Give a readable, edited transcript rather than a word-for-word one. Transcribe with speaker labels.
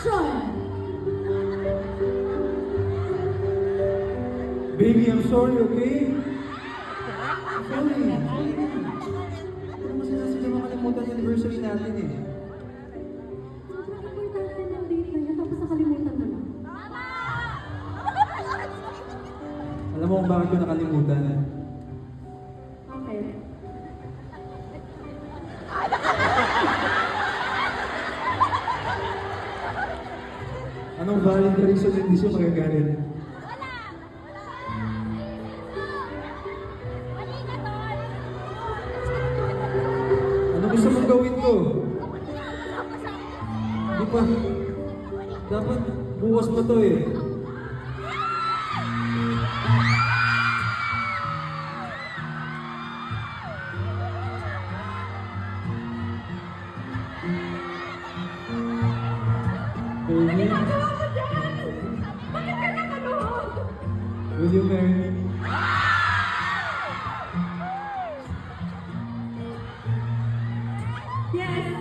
Speaker 1: Action!
Speaker 2: Baby, I'm sorry, okay? Sorry. Ano mo sinasadya makalimutan yung anniversary natin eh.
Speaker 1: Sobrang importante ng date na yan, tapos nakalimutan na lang.
Speaker 2: Alam mo kung bakit ko nakalimutan?
Speaker 1: Okay.
Speaker 2: Anong valid na reason hindi siya magagalit? Ano gusto mong gawin ko? Di pa. Dapat bukas pa to eh. Baby,
Speaker 1: Ginagawa mo dyan! Bakit ka nakanood?
Speaker 2: will you marry me?
Speaker 1: Yes!